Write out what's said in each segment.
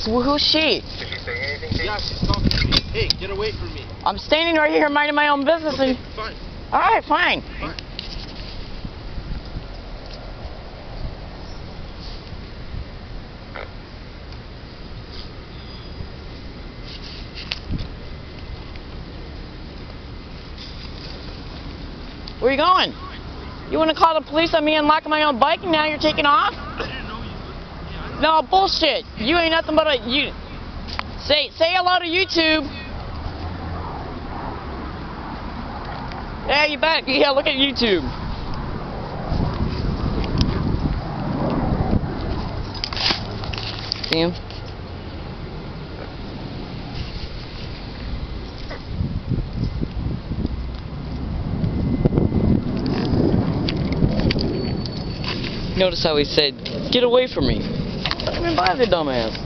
Who's she? Is she saying anything to you? Yeah, she's talking to me. Hey, get away from me. I'm standing right here minding my own business. Okay, fine. Alright, fine. Where are you going? You want to call the police on me unlocking my own bike and now you're taking off? I didn't know you would. No, bullshit. You ain't nothing but a... You say hello to YouTube. Yeah, you bet. Yeah, look at YouTube. See him? Notice how he said, "Get away from me." I don't even buy the dumbass.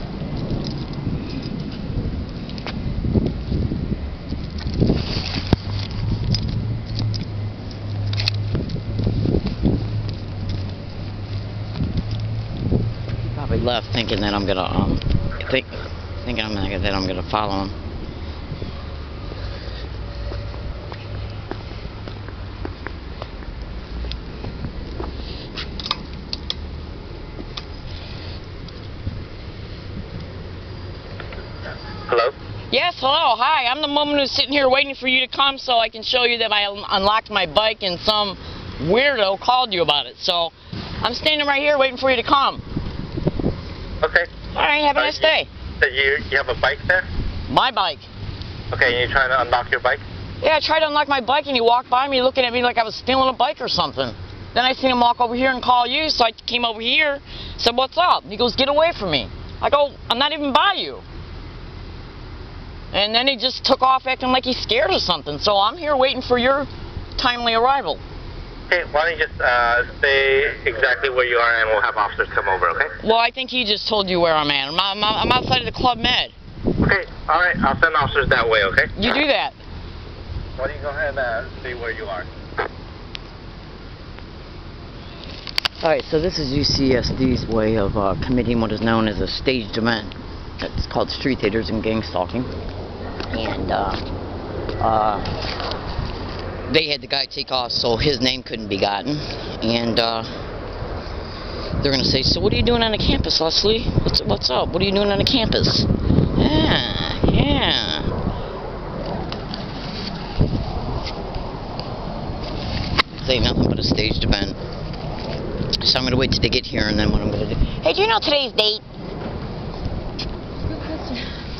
Probably left thinking that I'm gonna that I'm gonna follow him. Hello? Yes, hello, hi. I'm the woman who's sitting here waiting for you to come so I can show you that I unlocked my bike and some weirdo called you about it. So I'm standing right here waiting for you to come. Okay. Alright, have a nice day. So you have a bike there? My bike. Okay, and you're trying to unlock your bike? Yeah, I tried to unlock my bike and he walked by me looking at me like I was stealing a bike or something. Then I seen him walk over here and call you, so I came over here, said, "What's up?" He goes, "Get away from me." I go, "I'm not even by you." And then he just took off acting like he's scared or something. So I'm here waiting for your timely arrival. Okay, why don't you just stay exactly where you are and we'll have officers come over, okay? Well, I think he just told you where I'm at. I'm outside of the Club Med. Okay, alright, I'll send officers that way, okay? You do that. Why don't you go ahead and stay where you are? Alright, so this is UCSD's way of committing what is known as a staged event. It's called street theaters and gang stalking. And they had the guy take off so his name couldn't be gotten. And they're going to say, "So what are you doing on the campus, Leslie? What's up? What are you doing on the campus?" Yeah. This ain't nothing but a staged event. So I'm going to wait till they get here and then what I'm going to do. Hey, do you know today's date?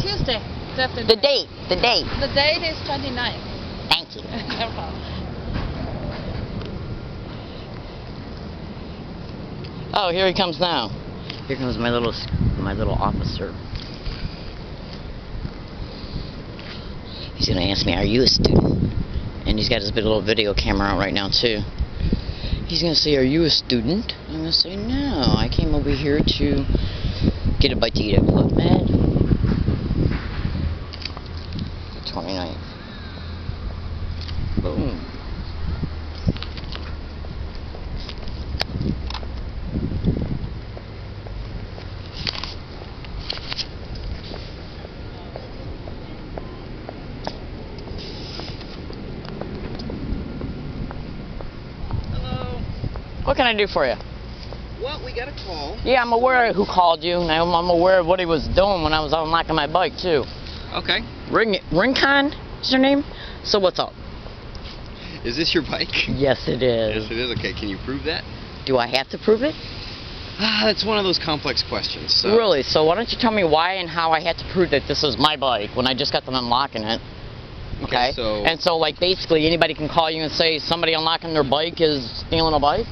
Tuesday. The date. The date is 29th. Thank you. No problem. Oh, here he comes now. Here comes my little officer. He's gonna ask me, "Are you a student?" And he's got his big little video camera out right now too. He's gonna say, "Are you a student?" I'm gonna say, "No, I came over here to get a bite to eat at Club Med." 29th. Boom. Hello. What can I do for you? Well, we got a call. Yeah, I'm aware of who called you, and I'm aware of what he was doing when I was unlocking my bike too. Okay. Rincon is your name? So what's up? Is this your bike? Yes, it is. Yes, it is. Okay, can you prove that? Do I have to prove it? That's one of those complex questions. So. Really? So why don't you tell me why and how I had to prove that this is my bike when I just got them unlocking it? Okay. So. And so, like, basically anybody can call you and say somebody unlocking their bike is stealing a bike?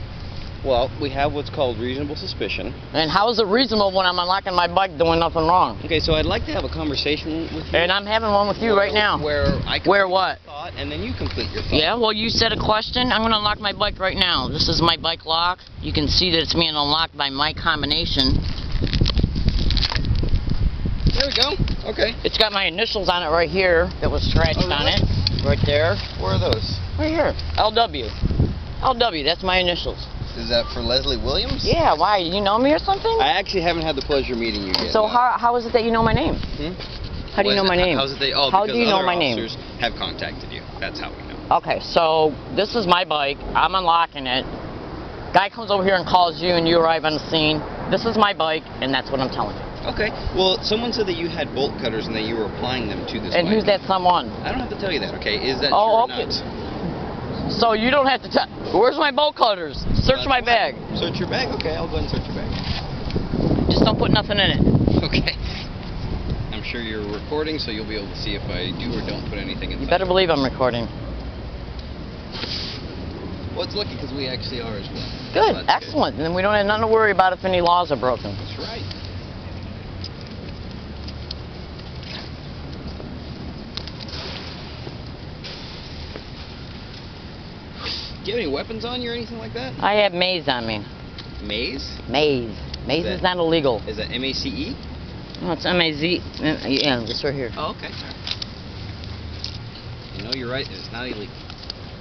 Well, we have what's called reasonable suspicion. And how is it reasonable when I'm unlocking my bike doing nothing wrong? Okay, so I'd like to have a conversation with you. And I'm having one with you right now. Where I complete Where what? your thought, and then you complete your thought. Yeah, well, you said a question. I'm going to unlock my bike right now. This is my bike lock. You can see that it's being unlocked by my combination. There we go. Okay. It's got my initials on it right here that was scratched on it. Right there. Where are those? Right here. LW. LW, that's my initials. Is that for Leslie Williams? Yeah, why? You know me or something? I actually haven't had the pleasure of meeting you yet. So no. how is it that you know my name? How do you know my name? How is it that, oh, how because do you know other my name? officers have contacted you. That's how we know. Okay, so this is my bike. I'm unlocking it. Guy comes over here and calls you and you arrive on the scene. This is my bike, and that's what I'm telling you. Okay. Well, someone said that you had bolt cutters and that you were applying them to this And bike. who's that someone? I don't have to tell you that, okay? Is that Oh, true or okay. not? So you don't have to tell. Where's my bolt cutters? Search my bag. Search your bag? Okay, I'll go ahead and search your bag. Just don't put nothing in it. Okay. I'm sure you're recording, so you'll be able to see if I do or don't put anything inside. You better believe I'm recording. Well, it's lucky because we actually are as well. Good, So that's excellent. And then we don't have nothing to worry about if any laws are broken. That's right. Do you have any weapons on you or anything like that? I have maze on me. Maze? Maze. Maze is not illegal. Is that M-A-C-E? No, it's M-A-Z. Yeah, it's right here. Oh, okay. You know, you're right. It's not illegal.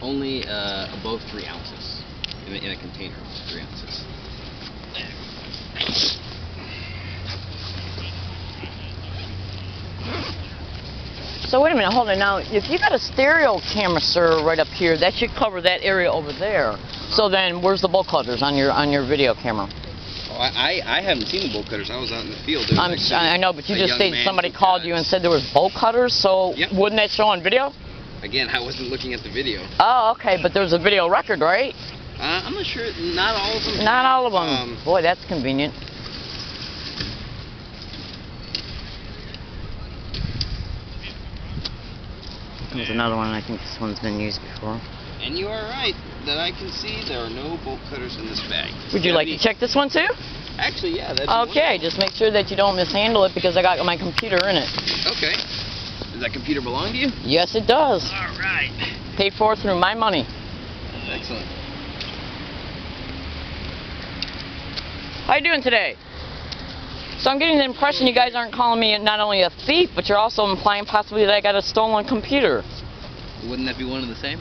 Only above 3 ounces in a container. 3 ounces. So wait a minute, hold on. Now, if you got a stereo camera, sir, right up here, that should cover that area over there. So then, where's the bolt cutters on your video camera? Oh, I haven't seen the bolt cutters. I was out in the field. There was I know, but you a just young stated man somebody who called got- you and said there was bolt cutters. So Yep. wouldn't that show on video? Again, I wasn't looking at the video. Oh, okay, but there's a video record, right? I'm not sure. Not all of them. Not all of them. Boy, that's convenient. There's another one. I think this one's been used before. And you are right that I can see there are no bolt cutters in this bag. Would you like to check this one too? Actually, yeah. That'd be Okay, just make sure that you don't mishandle it because I got my computer in it. wonderful. Okay. Does that computer belong to you? Yes, it does. All right. Paid for through my money. Excellent. How you doing today? So I'm getting the impression you guys aren't calling me not only a thief, but you're also implying possibly that I got a stolen computer. Wouldn't that be one and the same?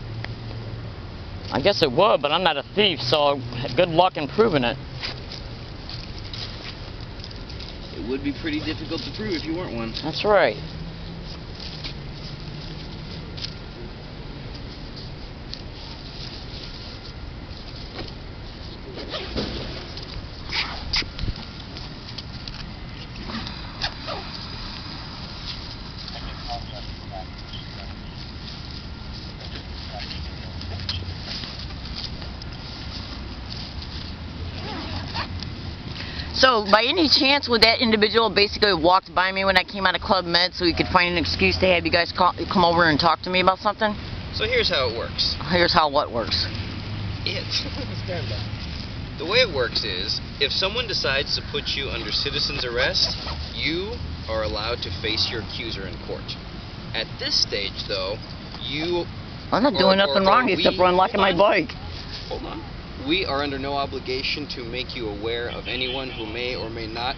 I guess it would, but I'm not a thief, so good luck in proving it. It would be pretty difficult to prove if you weren't one. That's right. So, by any chance, would that individual basically walked by me when I came out of Club Med so he could find an excuse to have you guys come over and talk to me about something? So here's how it works. Here's how what works. The way it works is, if someone decides to put you under citizen's arrest, you are allowed to face your accuser in court. At this stage, though, you... I'm not doing nothing wrong except for unlocking my bike. Hold on. We are under no obligation to make you aware of anyone who may or may not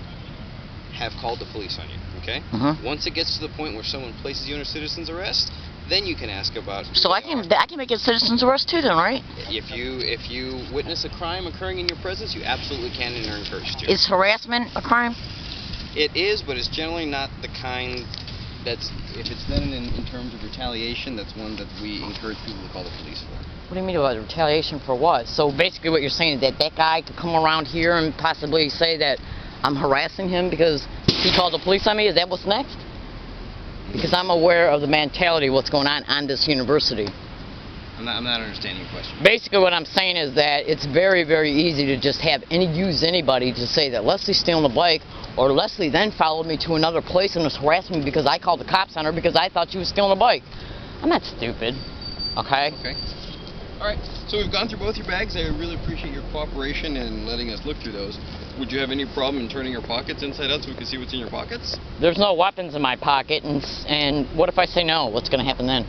have called the police on you, okay? Once it gets to the point where someone places you under citizen's arrest, then you can ask about who So they I can make a citizen's arrest too then, right? If you witness a crime occurring in your presence, you absolutely can and are encouraged to. Is harassment a crime? It is, but it's generally not the kind that's, if it's done in terms of retaliation, that's one that we encourage people to call the police for. What do you mean about retaliation for what? So basically what you're saying is that that guy could come around here and possibly say that I'm harassing him because he called the police on me? Is that what's next? Because I'm aware of the mentality of what's going on this university. I'm not understanding your question. Basically what I'm saying is that it's very, very easy to just use anybody to say that Leslie's stealing the bike, or Leslie then followed me to another place and was harassing me because I called the cops on her because I thought she was stealing the bike. I'm not stupid, okay? Okay. All right. So we've gone through both your bags. I really appreciate your cooperation and letting us look through those. Would you have any problem in turning your pockets inside out so we can see what's in your pockets? There's no weapons in my pocket, and what if I say no? What's going to happen then?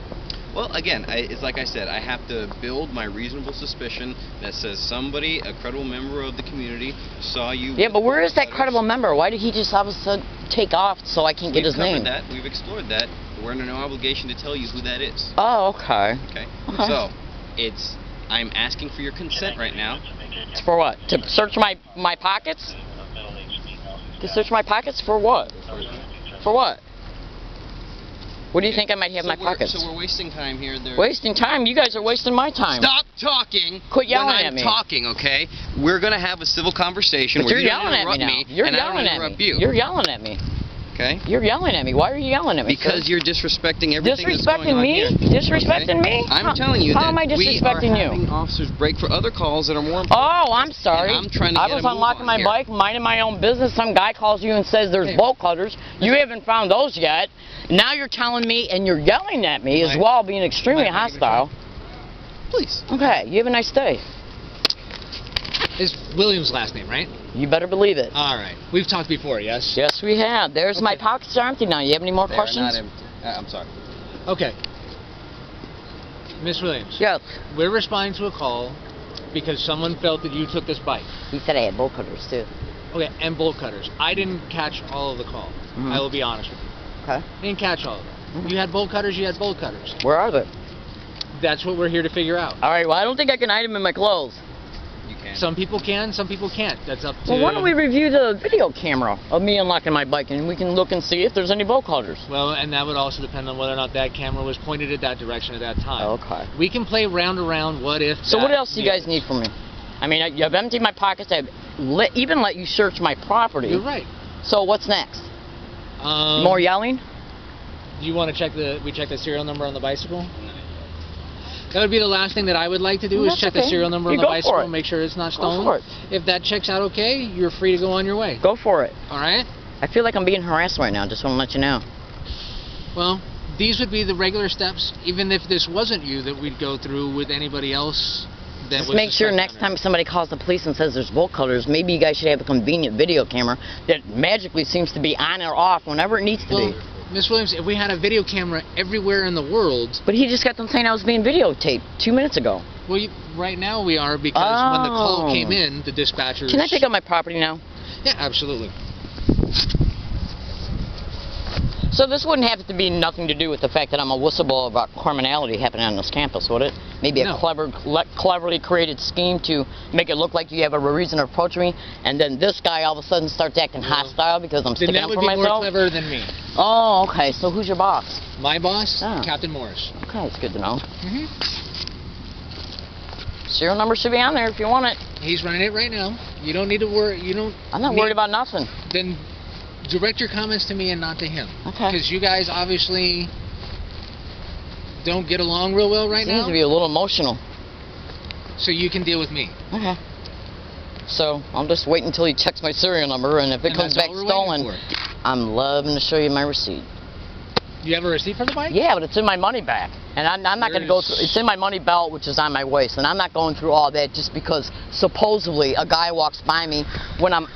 Well, again, it's like I said, I have to build my reasonable suspicion that says somebody, a credible member of the community, saw you. Yeah, but where is that credible member? Why did he just all of a sudden take off so I can't get his name? We've covered that. We've explored that. We're under no obligation to tell you who that is. Oh, okay. Okay. Okay. So, I'm asking for your consent right now It's for what? To search my pockets? To search my pockets for what? For what? What do you think I might have in my pockets? So we're wasting time here. Wasting time? You guys are wasting my time. Stop talking. Quit yelling when at me. I'm talking, okay? We're gonna have a civil conversation But where you're you don't yelling at me interrupt now. You're and yelling I don't at interrupt me. you. You're yelling at me. Okay? You're yelling at me. Why are you yelling at me? Because sir? you're disrespecting everything that's going Disrespecting on me? here. Disrespecting Okay? me? I'm telling you how that am I disrespecting we are having officers break for other calls that are more important. Oh, I'm sorry. And I'm trying to I get was a move unlocking on my here. bike, minding my own business. Some guy calls you and says there's bolt cutters. You haven't found those yet. Now you're telling me and you're yelling at me as well, being extremely hostile. Please. Okay, you have a nice day. It's Williams' last name, right? You better believe it. All right. We've talked before, yes? Yes, we have. There's my Okay. pockets are empty now. You have any more They are questions? not empty. I'm sorry. Okay. Miss Williams, Yes. we're responding to a call because someone felt that you took this bike. He said I had bolt cutters too. Okay, and bolt cutters. I didn't catch all of the call. Mhm. I will be honest with you. Okay. I didn't catch all of them. You had bolt cutters, you had bolt cutters. Where are they? That's what we're here to figure out. All right. Well, I don't think I can hide them in my clothes. You can. Some people can, some people can't. That's up to... Well, why don't we review the video camera of me unlocking my bike and we can look and see if there's any bolt cutters. Well, and that would also depend on whether or not that camera was pointed at that direction at that time. Okay. We can play round around what if... So that, what else do you guys need from me? I mean, I've emptied my pockets. I've even let you search my property. You're right. So what's next? More yelling? Do you want to check the serial number on the bicycle? That would be the last thing that I would like to do, Well, is that's check okay. the serial number You on the go for bicycle it. and make sure it's not Go stolen. for it. If that checks out okay, you're free to go on your way. Go for it. All right? I feel like I'm being harassed right now. Just want to let you know. Well, these would be the regular steps, even if this wasn't you, that we'd go through with anybody else. That Just was make sure suspected next on time somebody calls the police and says there's bolt cutters, maybe you guys should have a convenient video camera that magically seems to be on or off whenever it needs to Well, be. Miss Williams, if we had a video camera everywhere in the world, But he just got done saying I was being videotaped 2 minutes ago. well, right now we are, because when the call Oh. came in, the dispatchers... Can I take out my property now? Yeah, absolutely. So this wouldn't have to be nothing to do with the fact that I'm a whistleblower about criminality happening on this campus, would it? Maybe a No. cleverly created scheme to make it look like you have a reason to approach me, and then this guy all of a sudden starts acting hostile because I'm Then sticking that up would for be more myself? clever than me. Oh, okay. So who's your boss? My boss, Oh. Captain Morris. Okay, it's good to know. Mm-hmm. Serial number should be on there if you want it. He's running it right now. You don't need to worry. You don't. I'm not need- worried about nothing. Then direct your comments to me and not to him. Okay. Because you guys obviously don't get along real well right Seems now. to be a little emotional. So you can deal with me. Okay. So I'll just wait until he checks my serial number, and if it And comes that's back all we're waiting stolen, I'm loving to show you my receipt. You have a receipt for the bike? Yeah, but it's in my money bag, and I'm not going to go through. It's in my money belt, which is on my waist, and I'm not going through all that just because supposedly a guy walks by me when I'm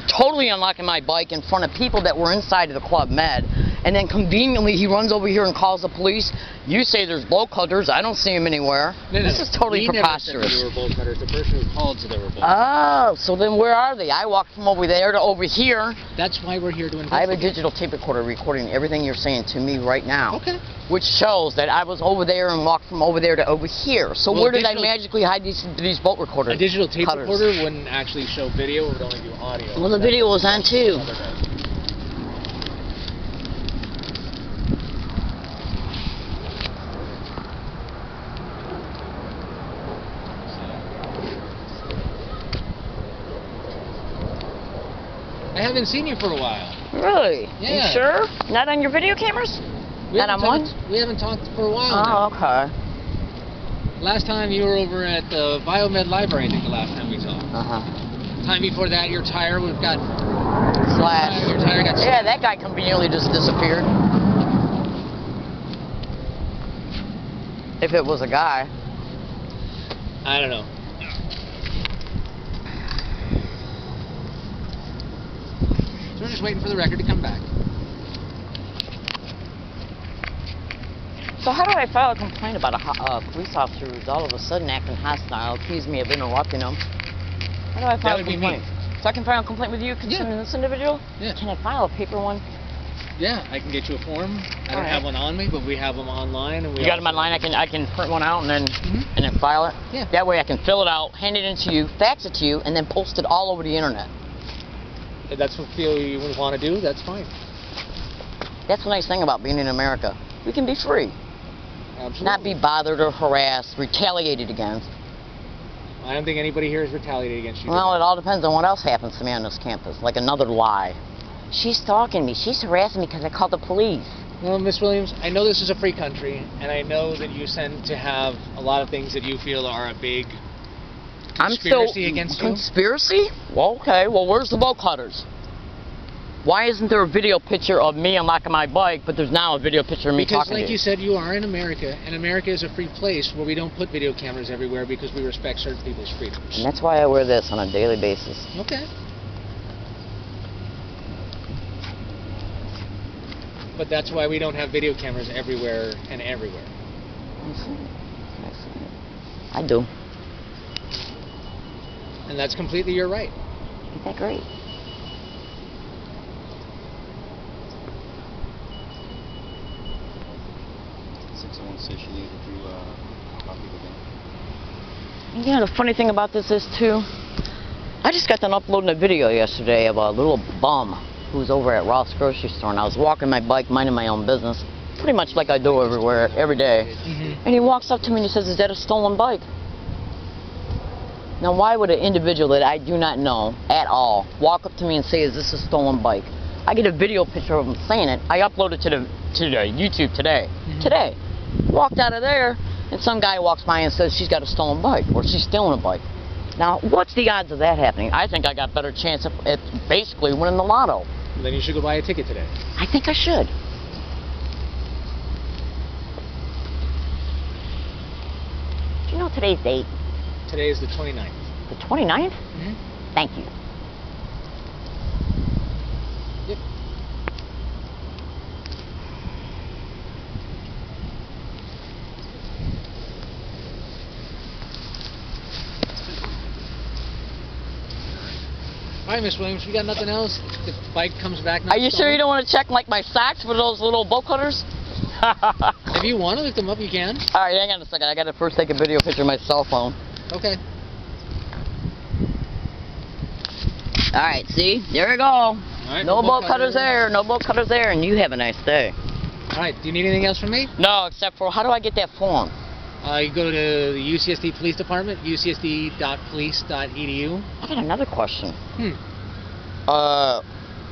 totally unlocking my bike in front of people that were inside of the Club Med, and then conveniently he runs over here and calls the police. You say there's bolt cutters. I don't see them anywhere. No, This is totally he preposterous. Never said they were bolt cutters. The person who called said they were bolt cutters. Oh, so then where are they? I walked from over there to over here. That's why we're here to investigate. I have a digital tape recorder recording everything you're saying to me right now. Okay. Which shows that I was over there and walked from over there to over here. So Well, where did I digital- magically hide these bolt recorders? A digital tape cutters? recorder wouldn't actually show video. It would only do audio. Well, the video was on too. I haven't seen you for a while. Really? Yeah. You sure? Not on your video cameras? We Not haven't on one? talked- We haven't talked for a while Oh, now. okay. Last time you were over at the Biomed Library, I think the last time we talked. Uh-huh. Time before that, your tire would have got... Slash. Your tire got... Yeah, that guy conveniently just disappeared. If it was a guy. I don't know. So we're just waiting for the record to come back. So how do I file a complaint about a police officer who's all of a sudden acting hostile, accused me of interrupting him? How do I file a would be complaint? me. So I can file a complaint with you concerning this individual? Yeah. Can I file a paper one? Yeah, I can get you a form. I don't Alright. have one on me, but we have them online. And we You got them also- online. I can print one out and then Mhm. file it. Yeah. That way I can fill it out, hand it in to you, fax it to you, and then post it all over the internet. If that's what you would want to do, that's fine. That's the nice thing about being in America. We can be free, Absolutely. not be bothered or harassed, retaliated against. I don't think anybody here is retaliating against you. Well, it all depends on what else happens to me on this campus, like another lie. She's stalking me. She's harassing me because I called the police. Well, Miss Williams, I know this is a free country, and I know that you tend to have a lot of things that you feel are a big conspiracy against you. Conspiracy? Well, okay. Well, where's the bolt cutters? Why isn't there a video picture of me unlocking my bike, but there's now a video picture of me Because, talking like to you said, you are in America, and America is a free place where we don't put video cameras everywhere because we respect certain people's freedoms. And that's why I wear this on a daily basis. Okay. But that's why we don't have video cameras everywhere and everywhere. I do. And that's completely your right. Isn't that great? You know, the funny thing about this is, too, I just got done uploading a video yesterday of a little bum who was over at Ross grocery store, and I was walking my bike, minding my own business, pretty much like I do everywhere, every day. Mm-hmm. And he walks up to me and he says, "Is that a stolen bike?" Now, why would an individual that I do not know at all walk up to me and say, "Is this a stolen bike?" I get a video picture of him saying it. I uploaded to the YouTube today. Today. Walked out of there, and some guy walks by and says she's got a stolen bike, or she's stealing a bike. Now, what's the odds of that happening? I think I got better chance at basically winning the lotto. Then you should go buy a ticket today. I think I should. Do you know today's date? Today is the 29th. The 29th? Mm-hmm. Thank you. Yep. All right, Miss Williams, we got nothing else. The bike comes back. Are you sure you don't want to check like my socks for those little bolt cutters? If you want to look them up, you can. All right, hang on a second. I got to first take a video picture of my cell phone. Okay. All right, see? There we go. All right, No bolt cutters there. No bolt cutters there. And you have a nice day. All right. Do you need anything else from me? No, except for how do I get that form? You go to the UCSD Police Department, ucsd.police.edu. I got another question. Hmm.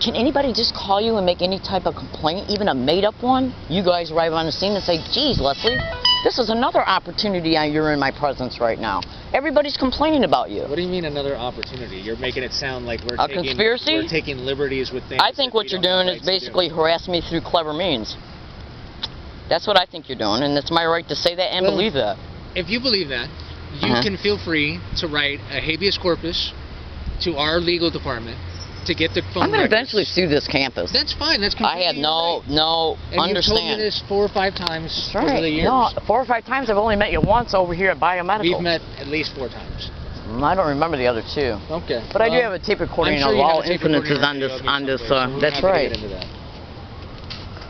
Can anybody just call you and make any type of complaint, even a made-up one? You guys arrive on the scene and say, "Geez, Leslie, this is another opportunity you're in my presence right now. Everybody's complaining about you." What do you mean another opportunity? You're making it sound like we're A conspiracy? We're taking liberties with things. I think that what we you're don't have doing is rights to do. basically harassing me through clever means. That's what I think you're doing, and it's my right to say that and Well, believe that. If you believe that, you can feel free to write a habeas corpus to our legal department to get the phone I'm going to records. eventually sue this campus. That's fine. That's I completely had your no right. And you've told me understand. this 4 or 5 times That's over right. the years. No, 4 or 5 times. I've only met you once over here at Biomedical. We've met at least 4 times. I don't remember the other 2. Okay. But I do Well, have a tape recording I'm sure of you have all a tape incidences recording on this. of me On this. someplace, so we're That's happy to right. get into that.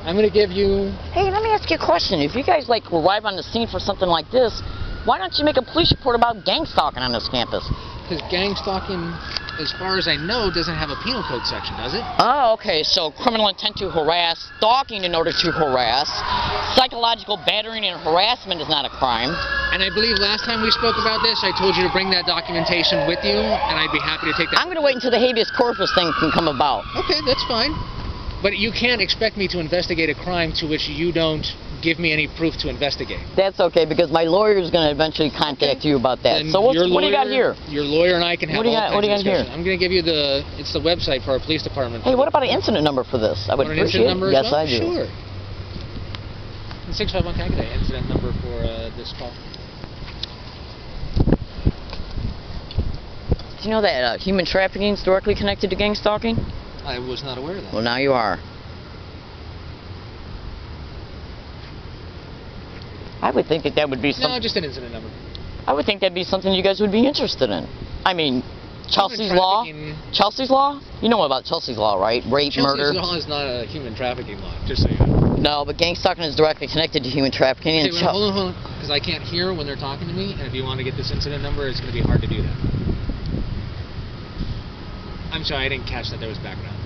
I'm going to give you. Hey, let me ask you a question. If you guys like arrive on the scene for something like this, why don't you make a police report about gang stalking on this campus? Because gang stalking, as far as I know, doesn't have a penal code section, does it? Oh, okay. So criminal intent to harass, stalking in order to harass, psychological battering and harassment is not a crime. And I believe last time we spoke about this, I told you to bring that documentation with you, and I'd be happy to take that. I'm going to wait until the habeas corpus thing can come about. Okay, that's fine. But you can't expect me to investigate a crime to which you don't give me any proof to investigate. That's okay, because my lawyer is going to eventually contact you about that. Then So what your do you got lawyer- here? Your lawyer and I can have What do you all got- what do you kinds of got here? discussion. I'm going to give you it's the website for our police department. Hey, what about an incident number for this? I would Want an appreciate incident number it. as Yes, well? I do. Sure. 651, can I get an incident number for this call? Do you know that human trafficking is directly connected to gang stalking? I was not aware of that. Well, now you are. I would think that would be something. No, just an incident number. I would think that'd be something you guys would be interested in. I mean, Chelsea's Law? Chelsea's Law? You know about Chelsea's Law, right? Rape, murder. Chelsea's Law is not a human trafficking law, just so you know. No, but GangStalking is directly connected to human trafficking. Okay, And well, hold on, because I can't hear when they're talking to me, and if you want to get this incident number, it's going to be hard to do that. I'm sorry, I didn't catch that there was background.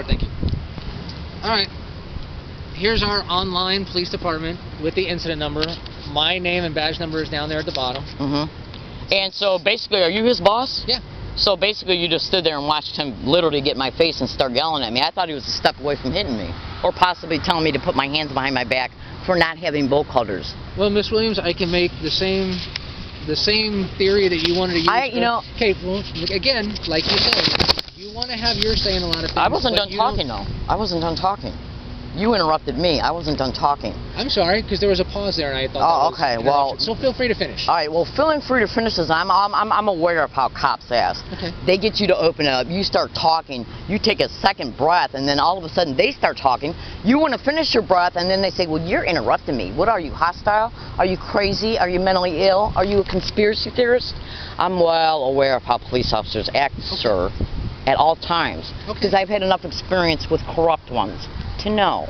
Thank you. All right. Here's our online police department with the incident number. My name and badge number is down there at the bottom. And so basically, are you his boss? Yeah. So basically, you just stood there and watched him literally get in my face and start yelling at me. I thought he was a step away from hitting me, or possibly telling me to put my hands behind my back for not having bolt cutters. Well, Miss Williams, I can make the same theory that you wanted to use. Okay. Well, again, like you said, you want to have your say in a lot of things. I wasn't done talking, though. I wasn't done talking. You interrupted me. I wasn't done talking. I'm sorry, because there was a pause there, and I thought. Oh, okay. Well, so feel free to finish. All right. Well, feeling free to finish is I'm aware of how cops ask. Okay. They get you to open up. You start talking. You take a second breath, and then all of a sudden they start talking. You want to finish your breath, and then they say, "Well, you're interrupting me. What are you, hostile? Are you crazy? Are you mentally ill? Are you a conspiracy theorist?" I'm well aware of how police officers act, sir, at all times, because I've had enough experience with corrupt ones to know.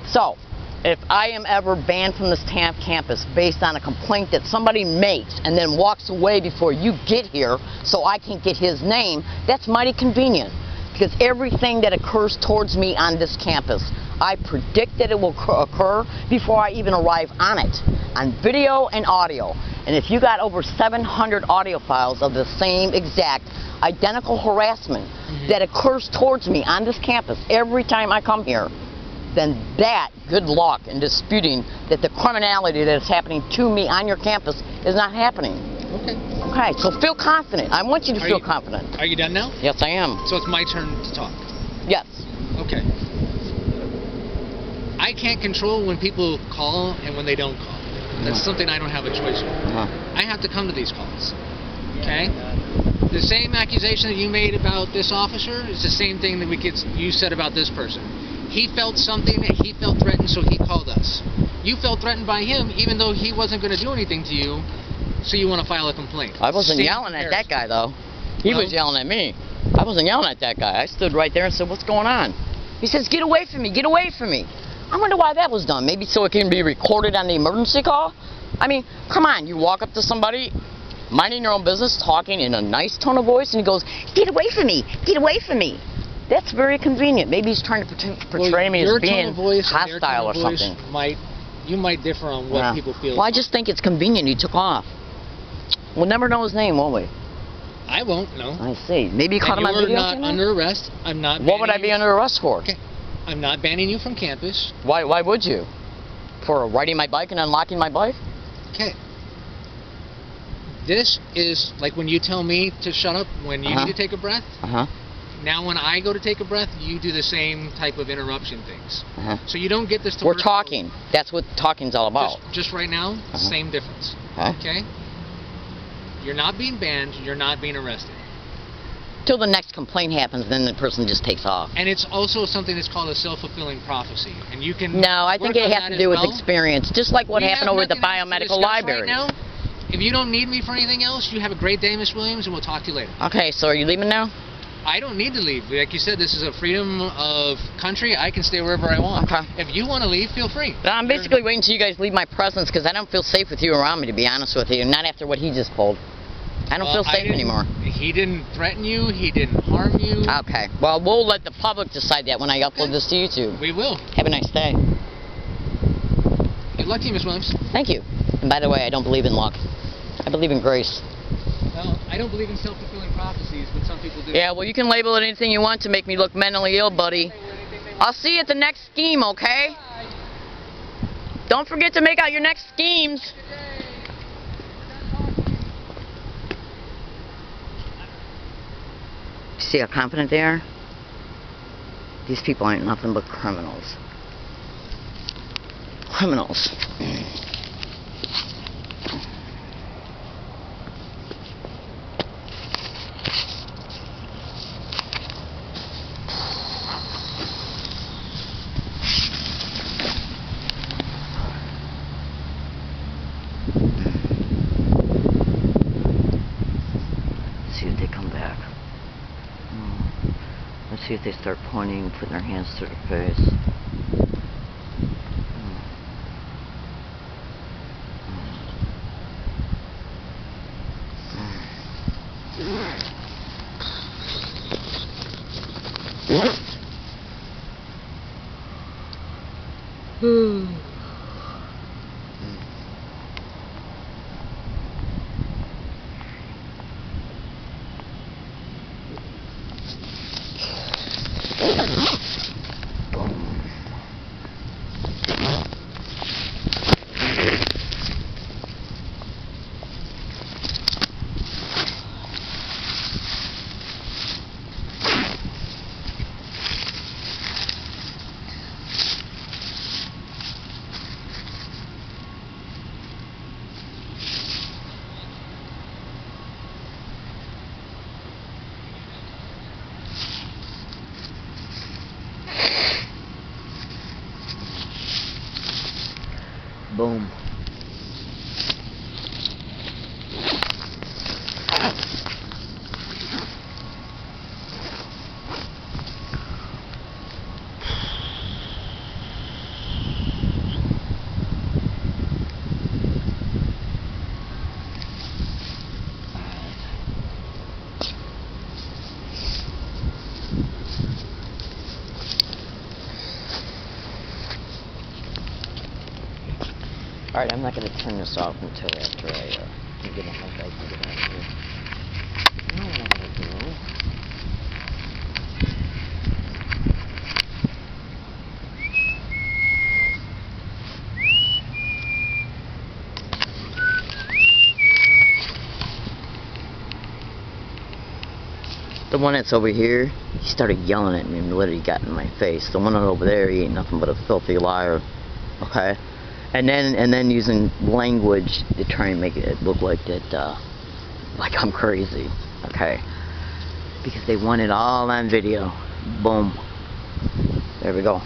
So, if I am ever banned from this campus based on a complaint that somebody makes and then walks away before you get here so I can get his name, that's mighty convenient. Because everything that occurs towards me on this campus, I predict that it will occur before I even arrive on it, on video and audio. And if you got over 700 audio files of the same exact identical harassment that occurs towards me on this campus every time I come here, then that, good luck in disputing that the criminality that is happening to me on your campus is not happening. Okay, so feel confident. I want you to feel confident. Are you done now? Yes, I am. So it's my turn to talk. Yes. Okay. I can't control when people call and when they don't call. That's something I don't have a choice over. I have to come to these calls. Okay? The same accusation that you made about this officer is the same thing that you said about this person. He felt something, he felt threatened, so he called us. You felt threatened by him, even though he wasn't going to do anything to you, so you want to file a complaint. I wasn't yelling at that guy, though. He was yelling at me. I wasn't yelling at that guy. I stood right there and said, "What's going on?" He says, "Get away from me, get away from me." I wonder why that was done. Maybe so it can be recorded on the emergency call? I mean, come on, you walk up to somebody, minding your own business, talking in a nice tone of voice, and he goes, "Get away from me, get away from me." That's very convenient. Maybe he's trying to portray me as being hostile or something. You might differ on what people feel. Well, I just think it's convenient he took off. We'll never know his name, will we? I won't, no. I see. Maybe you caught him on video. You're not under arrest. I'm not. What would I be under arrest for? Okay. I'm not banning you from campus. Why would you? For riding my bike and unlocking my bike? Okay. This is like when you tell me to shut up when you need to take a breath. Now when I go to take a breath, you do the same type of interruption things. So you don't get this to We're talking. That's what talking's all about. Just right now, same difference. Okay? You're not being banned, you're not being arrested. Till the next complaint happens, then the person just takes off. And it's also something that's called a self-fulfilling prophecy. And you can No, I think it has to do with experience. Just like what happened over at the biomedical library. Right now. If you don't need me for anything else, you have a great day, Miss Williams, and we'll talk to you later. Okay, so are you leaving now? I don't need to leave. Like you said, this is a freedom of country. I can stay wherever I want. Okay. If you want to leave, feel free. I'm basically waiting until you guys leave my presence because I don't feel safe with you around me, to be honest with you. Not after what he just pulled. I don't feel safe anymore. He didn't threaten you. He didn't harm you. Okay. Well, we'll let the public decide that when I upload this to YouTube. We will. Have a nice day. Good luck to you, Miss Williams. Thank you. And by the way, I don't believe in luck. I believe in grace. Well, I don't believe in self-fulfilling prophecies, but some people do. Yeah, well, you can label it anything you want to make me look mentally ill, buddy. I'll see you at the next scheme, okay? Don't forget to make out your next schemes. See how confident they are? These people ain't nothing but criminals. Criminals. See if they start pointing, putting their hands to their face. Boom. Alright, I'm not going to turn this off until after I can get a hug. I can get out of here. You know what I'm going to do? The one that's over here, he started yelling at me and literally got in my face. The one over there, he ain't nothing but a filthy liar. Okay? And then using language to try and make it look like that, like I'm crazy, okay? Because they want it all on video. Boom. There we go.